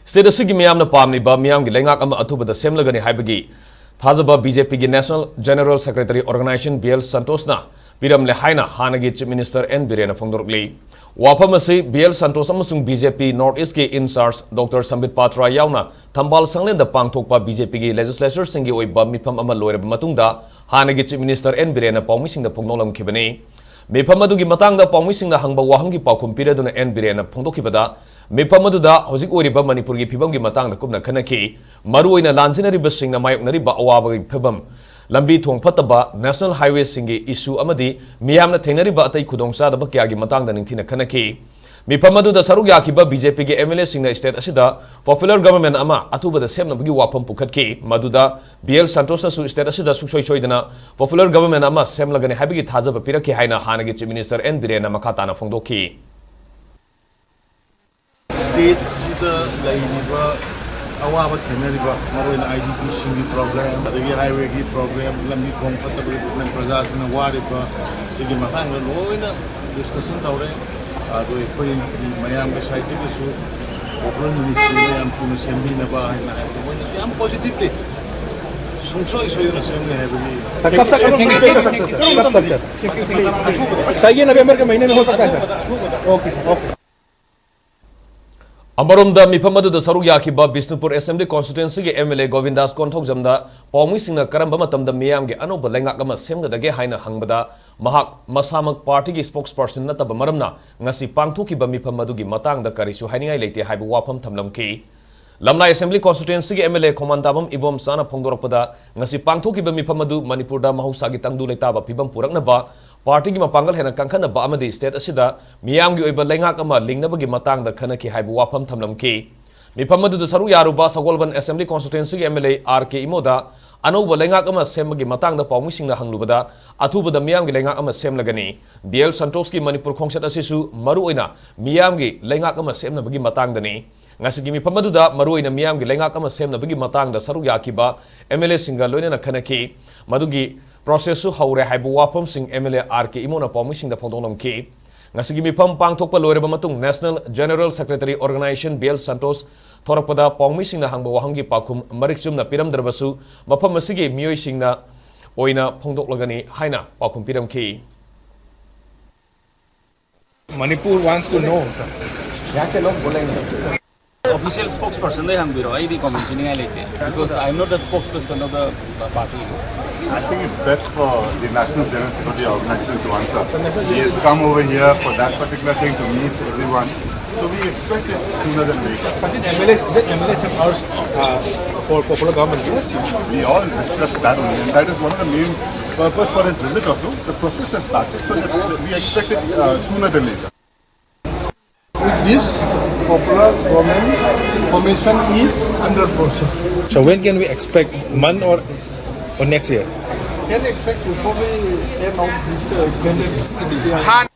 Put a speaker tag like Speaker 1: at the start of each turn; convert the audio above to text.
Speaker 1: State asigi miyamna pamliba miyamgi Leingak ama Athubada Semlagani Haibagi Thajaba BJP gi National General Secretary Organization BL Santosna Biren haina hanagi Chief Minister N Biren phongdorli wafamasi BL Santos amasung BJP North East ki in charge Dr. Sambit Patra yauna thambal sanglen da pangthokpa BJP gi legislature singi oiba mifam ama loirab matungda hanagi Chief Minister N Biren paumi singda phongnolam khibani mifam adugi matangda paumi singna hangba wahangi paukhum pireduna N Biren phongdokhibada mifam aduda hojik oiriba Manipur gi phibam gi matangda kupna khanaki maruoina lanjinariba singna mayoknariba awaba gi phibam lambi thong phataba national highway singi issue amadi miyamna thengnariba atai khudongcha da kyagi matangda ningthina khanaki mifam aduda saruk yakiba BJP gi MLA singna state asida popular government ama Athubada semnabagi wafam pukhatki maduda BL Santos na su state asida suksoi soidana popular government ama Semlagani Haibagi Thajaba Pire haina hanagi Chief Minister N Biren makhatana phongdokhi
Speaker 2: state sida laiba awaba thenariba maroina IDP singi program adagi highway gi program lambi khong phatabagi government prajasina wariba sigi matangla loina discussion tawre ado ekoi mayam ga side gi su open ministry mayam puna sembi na ba na am positively sungsoi soyuna semne habagi
Speaker 3: कब तक चाहिए नवंबर के महीने में हो सकता है sir okay okay
Speaker 1: Amaromda mifamadu saruk yakiba Bisnupur Assembly Constituency ge MLA Govindas Konthokjamda paumi singna karamba matamda miyam ge anoba Leingak ama semgadage haina hangbada mahak masamak party gi spokesperson nataba maramna ngasi pangthokiba mifamadu gi matangda karisu hainingai leite haibu wafam thamlamki Lamnai Assembly Constituency ge MLA Komandabam Ibom Sana phongdorakpada ngasi pangthokiba mifamadu Manipur da mahusagi tangdu leitaba pibam puraknaba party gi mapangal hena kangkhana ba amadi state asida miyam gi oiba Leingak ama lingnabagi matangda khanaki haibu wafam thamlamki mifamadu saru yaruba Sagolban Assembly Constituency ge MLA RK Imoda anoba Leingak ama semagi matangda paumi singna hanglubada Athubada miyam gi Leingak ama semlagani BL Santos ki Manipur khongsat asisu maru oina miyam gi Leingak ama semnabagi matangdani ngasigi mifamadu da maru oina miyam gi Leingak ama semnabagi matangda saru yakiba MLA singa loina khanaki madugi process su haure haibu wafam sing MLA RK Imona paumi singda phongdonamki ngasigi mifam pangthokpa loireba matung National General Secretary Organization BL Santos thorakpada paumi singna hangba wahangi pakhum marikchumna piramdrabasu mafam asigi miyoi singna oina phongdoklagani haina pakhum piramki
Speaker 3: Manipur wants to know
Speaker 4: Official spokesperson they hang I the commissioning because I'm not the spokesperson of the party.
Speaker 5: I think it's best for the National General Security Organization to answer. He has come over here for that particular thing to meet everyone. So we expect it sooner than later.
Speaker 3: but the MLS have asked for popular government yes
Speaker 5: We all discussed that only, and that is one of the main purpose for his visit also. The process has started. So we expect it sooner than later.
Speaker 6: This popular government formation is under process.
Speaker 3: so when can we expect month or next year
Speaker 6: Can expect to probably end of this extended